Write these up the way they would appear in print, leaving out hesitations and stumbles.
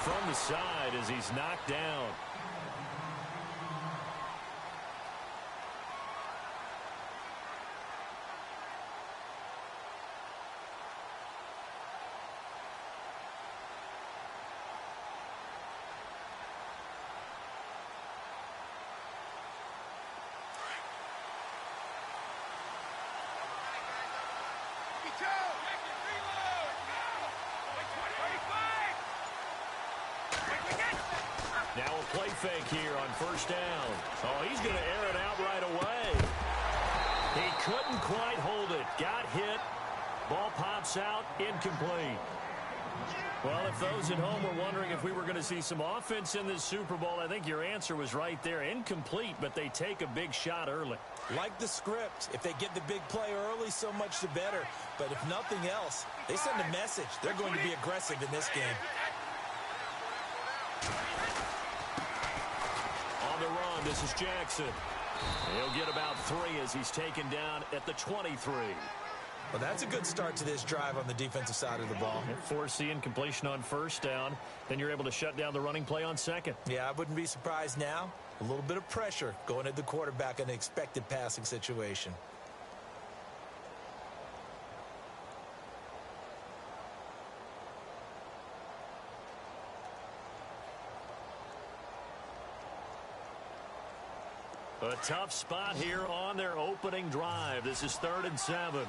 from the side as he's knocked down. Now a play fake here on first down. Oh, he's going to air it out right away. He couldn't quite hold it. Got hit. Ball pops out. Incomplete. Well, if those at home were wondering if we were going to see some offense in this Super Bowl, I think your answer was right there. Incomplete, but they take a big shot early. Like the script. If they get the big play early, so much the better. But if nothing else, they send a message. They're going to be aggressive in this game. On the run, this is Jackson. He'll get about 3 as he's taken down at the 23. Well, that's a good start to this drive on the defensive side of the ball. Force the incompletion on first down. Then you're able to shut down the running play on second. Yeah, I wouldn't be surprised now. A little bit of pressure going at the quarterback in an expected passing situation. A tough spot here on their opening drive. This is 3rd and 7.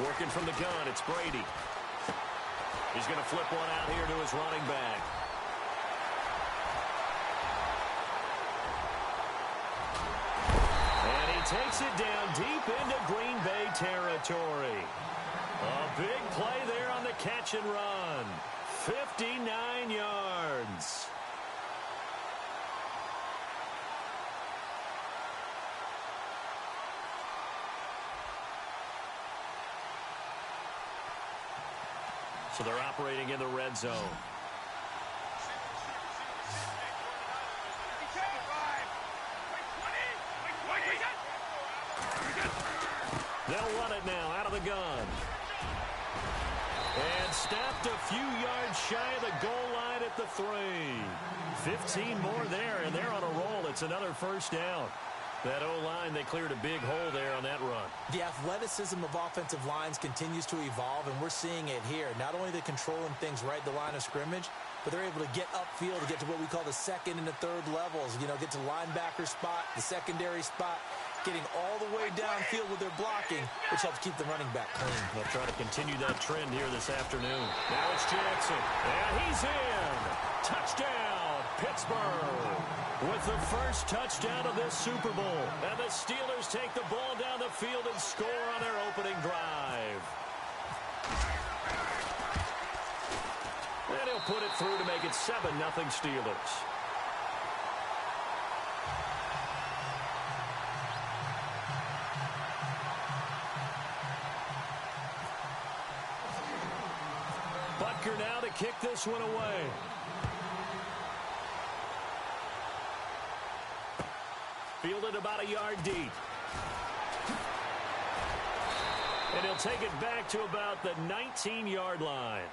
Working from the gun, it's Brady. He's going to flip one out here to his running back. And he takes it down deep into Green Bay territory. A big play there on the catch and run. 59 yards. So they're operating in the red zone. They'll run it now out of the gun. And snapped a few yards shy of the goal line at the 3. 15 more there, and they're on a roll. It's another first down. That O-line, they cleared a big hole there on that run. The athleticism of offensive lines continues to evolve, and we're seeing it here. Not only the controlling things right at the line of scrimmage, but they're able to get upfield to get to what we call the second and the third levels. You know, get to linebacker spot, the secondary spot, getting all the way downfield with their blocking, which helps keep the running back clean. They'll try to continue that trend here this afternoon. Now it's Jackson, and he's in. Touchdown, Pittsburgh. With the first touchdown of this Super Bowl. And the Steelers take the ball down the field and score on their opening drive. And he'll put it through to make it 7-0 Steelers. Butker now to kick this one away. Fielded about a yard deep. And he'll take it back to about the 19-yard line.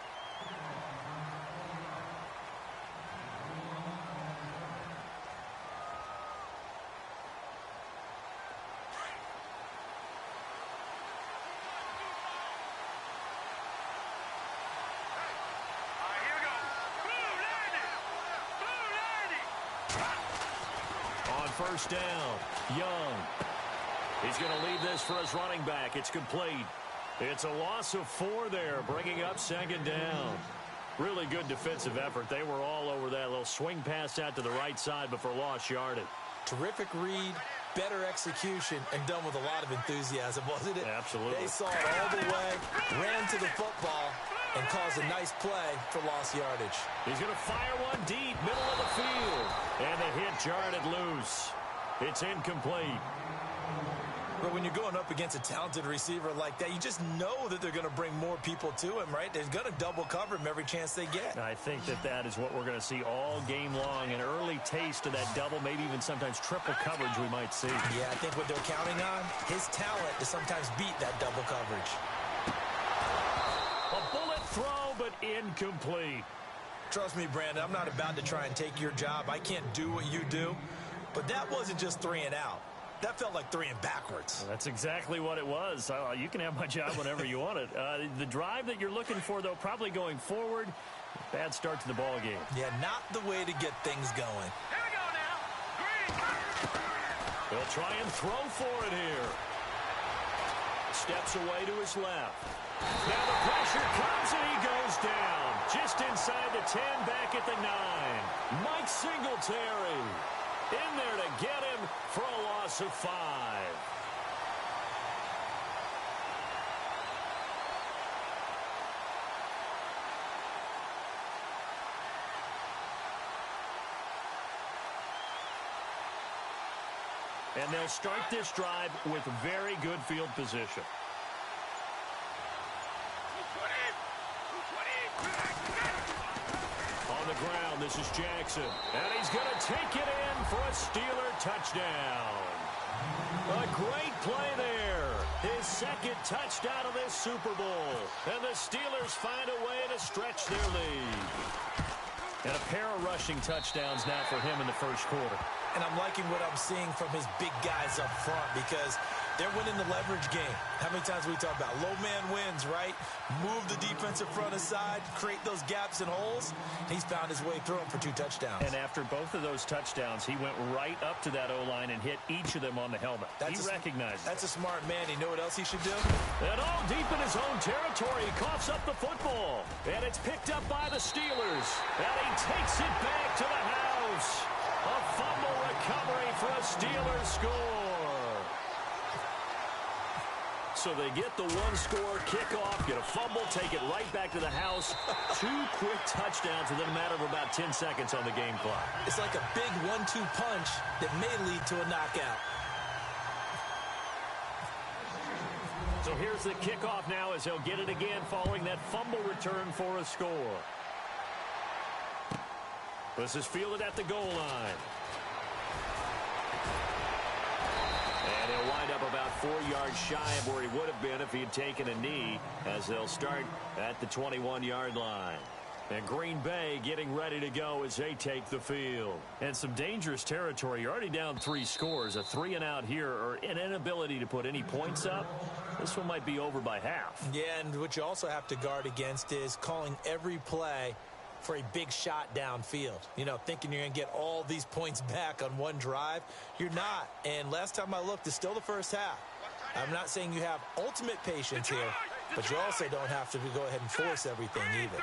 First down, Young. He's going to leave this for his running back. It's complete. It's a loss of 4 there, bringing up 2nd down. Really good defensive effort. They were all over that little swing pass out to the right side before lost yardage. Terrific read, better execution, and done with a lot of enthusiasm, wasn't it? Absolutely. They saw it all the way, ran to the football, and caused a nice play for lost yardage. He's going to fire one deep, middle of the field. And the hit jarred it loose. It's incomplete. But when you're going up against a talented receiver like that, you just know that they're going to bring more people to him, right? They're going to double cover him every chance they get. I think that is what we're going to see all game long. An early taste of that double, maybe even sometimes triple coverage we might see. Yeah, I think what they're counting on, his talent to sometimes beat that double coverage. incomplete. Trust me, Brandon, I'm not about to try and take your job. I can't do what you do. But that wasn't just 3 and out. That felt like 3 and backwards. Well, that's exactly what it was. You can have my job whenever you want it. The drive that you're looking for, though, probably going forward. Bad start to the ball game. Yeah, not the way to get things going. Here we go now. Green. They'll try and throw for it here. Steps away to his left. Now the pressure comes and he goes down. Just inside the 10, back at the 9. Mike Singletary in there to get him for a loss of 5. And they'll start this drive with very good field position. On the ground, this is Jackson. And he's going to take it in for a Steeler touchdown. A great play there. His second touchdown of this Super Bowl. And the Steelers find a way to stretch their lead. And a pair of rushing touchdowns now for him in the first quarter. And I'm liking what I'm seeing from his big guys up front because they're winning the leverage game. How many times we talk about low man wins, right? Move the defensive front aside, create those gaps and holes. He's found his way through them for 2 touchdowns. And after both of those touchdowns, he went right up to that O-line and hit each of them on the helmet. He recognized it. That's a smart man. You know what else he should do? And all deep in his own territory, he coughs up the football. And it's picked up by the Steelers. And he takes it back to the house. A fumble recovery for a Steelers score. So they get the 1-score kickoff, get a fumble, take it right back to the house. 2 quick touchdowns within a matter of about 10 seconds on the game clock. It's like a big 1-2 punch that may lead to a knockout. So here's the kickoff now as they'll get it again following that fumble return for a score. This is fielded at the goal line. And he'll wind up about 4 yards shy of where he would have been if he had taken a knee, as they'll start at the 21-yard line. And Green Bay getting ready to go as they take the field. And some dangerous territory. You're already down 3 scores. A 3 and out here, or an inability to put any points up. This one might be over by half. Yeah, and what you also have to guard against is calling every play for a big shot downfield. You know, thinking you're going to get all these points back on one drive. You're not. And last time I looked, it's still the first half. I'm not saying you have ultimate patience here, but you also don't have to go ahead and force everything either.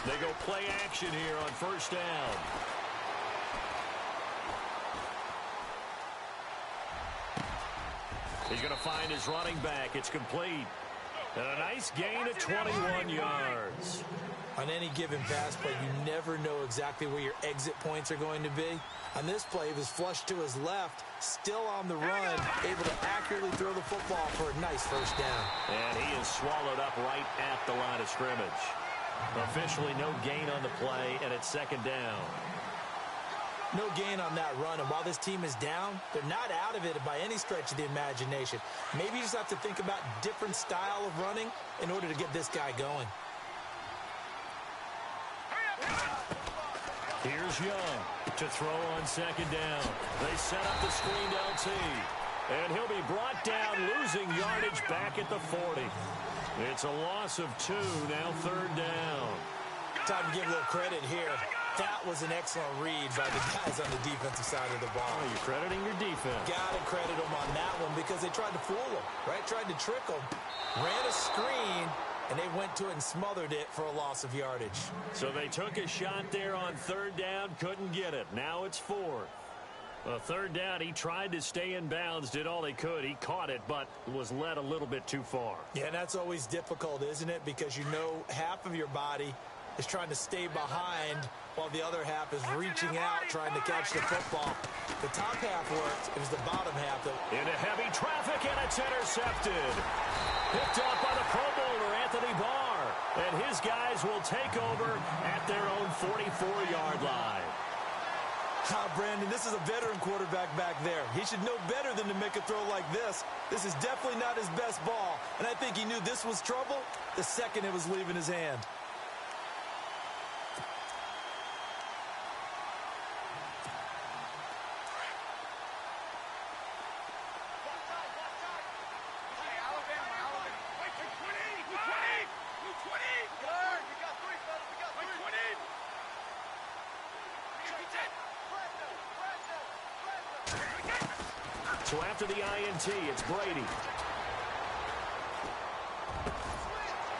They go play action here on first down. He's going to find his running back. It's complete. And a nice gain of 21 yards. On any given pass play, you never know exactly where your exit points are going to be. On this play, he was flushed to his left, still on the run, able to accurately throw the football for a nice first down. And he is swallowed up right at the line of scrimmage. Officially no gain on the play, and it's second down. No gain on that run, and while this team is down, they're not out of it by any stretch of the imagination. Maybe you just have to think about different style of running in order to get this guy going. Here's Young to throw on second down. They set up the screened LT. And he'll be brought down, losing yardage back at the 40. It's a loss of 2, now third down. Time to give a little credit here. That was an excellent read by the guys on the defensive side of the ball. Oh, you're crediting your defense. Got to credit them on that one because they tried to fool them, right? Tried to trick them. Ran a screen, and they went to it and smothered it for a loss of yardage. So they took a shot there on third down, couldn't get it. Now it's 4th. Third down, he tried to stay in bounds, did all he could. He caught it, but was led a little bit too far. Yeah, and that's always difficult, isn't it? Because you know half of your body is trying to stay behind while the other half is reaching out, trying to catch the football. The top half worked. It was the bottom half that... Into heavy traffic, and it's intercepted. Picked up by the Pro Bowler, Anthony Barr. And his guys will take over at their own 44-yard line. Brandon, this is a veteran quarterback back there. He should know better than to make a throw like this. This is definitely not his best ball. And I think he knew this was trouble the second it was leaving his hand. So after the INT, it's Brady.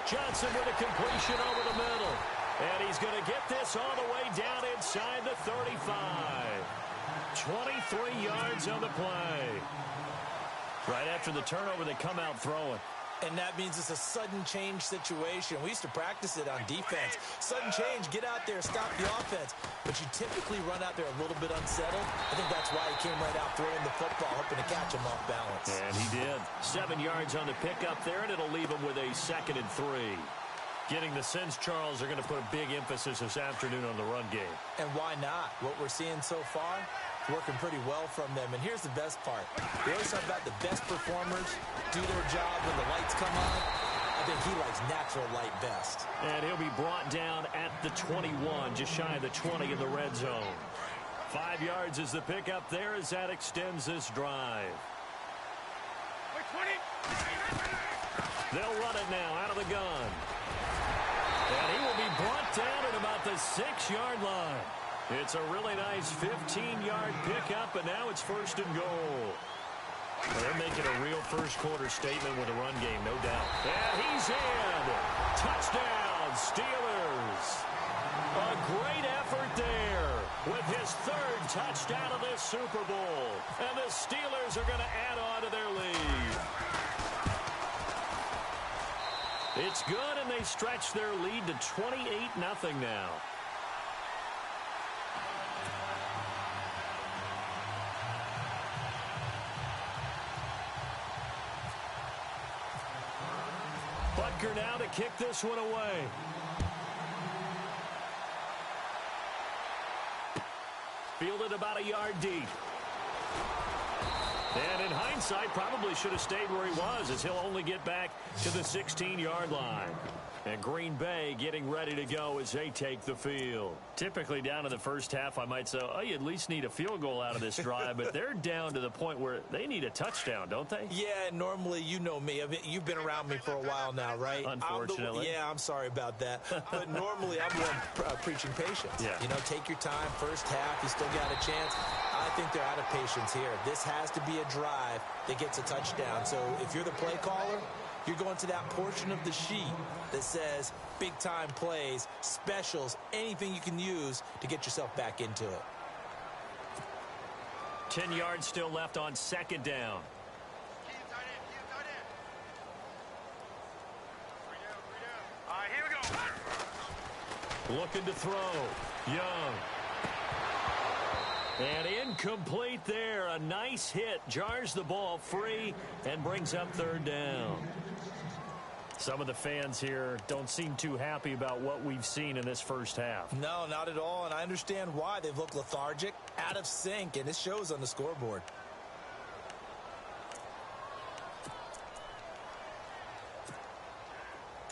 Johnson with a completion over the middle. And he's going to get this all the way down inside the 35. 23 yards on the play. Right after the turnover, they come out throwing. And that means it's a sudden change situation. We used to practice it on defense. Sudden change, get out there, stop the offense. But you typically run out there a little bit unsettled. I think that's why he came right out throwing the football, hoping to catch him off balance. And he did. 7 yards on the pickup there, and it'll leave him with a 2nd and 3. Getting the sense Charles are going to put a big emphasis this afternoon on the run game. And why not? What we're seeing so far, working pretty well from them. And here's the best part. We always talk about the best performers do their job when the lights come on. I think he likes natural light best. And he'll be brought down at the 21, just shy of the 20 in the red zone. 5 yards is the pickup there as that extends this drive. They'll run it now out of the gun. And he will be brought down at about the 6-yard line. It's a really nice 15-yard pickup, and now it's 1st and goal. Well, they're making a real first-quarter statement with a run game, no doubt. And he's in. Touchdown, Steelers. A great effort there with his 3rd touchdown of this Super Bowl. And the Steelers are going to add on to their lead. It's good, and they stretch their lead to 28-0 now. Butker now to kick this one away. Fielded about a yard deep. And in hindsight, probably should have stayed where he was, as he'll only get back to the 16-yard line. And Green Bay getting ready to go as they take the field. Typically down in the first half, I might say, oh, you at least need a field goal out of this drive. But they're down to the point where they need a touchdown, don't they? Yeah, normally, you know me. I mean, you've been around me for a while now, right? Unfortunately. I'm sorry about that. But normally, I'm the one preaching patience. Yeah. You know, take your time. First half, you still got a chance. I think they're out of patience here. This has to be a drive that gets a touchdown. So if you're the play caller, you're going to that portion of the sheet that says big-time plays, specials, anything you can use to get yourself back into it. 10 yards still left on 2nd down. All right, here we go. Looking to throw. Young. And incomplete there. A nice hit. Jars the ball free and brings up 3rd down. Some of the fans here don't seem too happy about what we've seen in this first half. No, not at all, and I understand why. They've looked lethargic, out of sync, and it shows on the scoreboard.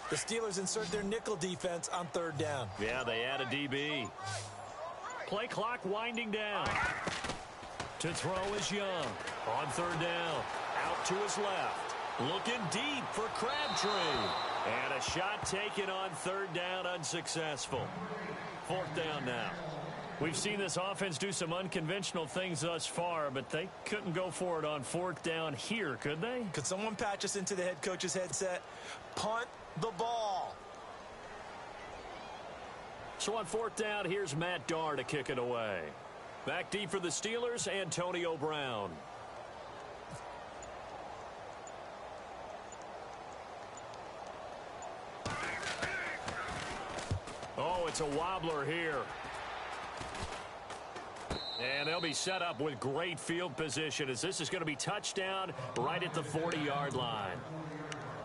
The Steelers insert their nickel defense on 3rd down. Yeah, they add a DB. Play clock winding down. To throw is Young. On 3rd down. Out to his left. Looking deep for Crabtree. And a shot taken on 3rd down, unsuccessful. 4th down now. We've seen this offense do some unconventional things thus far, but they couldn't go for it on 4th down here, could they? Could someone patch us into the head coach's headset? Punt the ball. So on 4th down, here's Matt Darr to kick it away. Back deep for the Steelers, Antonio Brown. Oh, it's a wobbler here. And they'll be set up with great field position, as this is going to be touchdown right at the 40-yard line.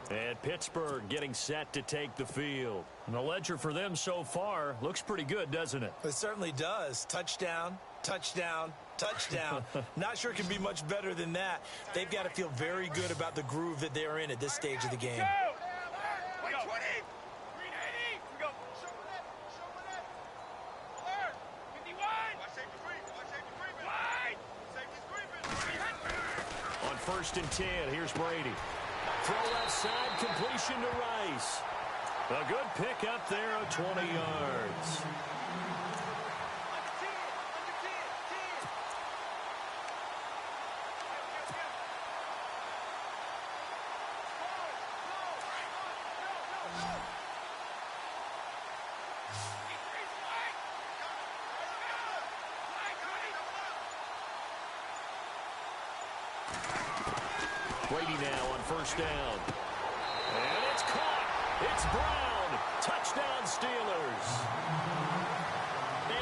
And Pittsburgh getting set to take the field. And the ledger for them so far looks pretty good, doesn't it? It certainly does. Touchdown, touchdown, touchdown. Not sure it can be much better than that. They've got to feel very good about the groove that they're in at this stage of the game. Wait, 20. 380. We go. Show it. Alert. 51. Watch safety creep. Wide. Safety creeping. On 1st and 10, here's Brady. Throw left side, completion to Rice. A good pickup there of 20 yards. Brady now on first down. And it's caught. It's Brown. Touchdown Steelers.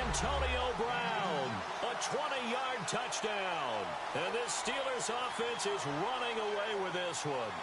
Antonio Brown. A 20-yard touchdown. And this Steelers offense is running away with this one.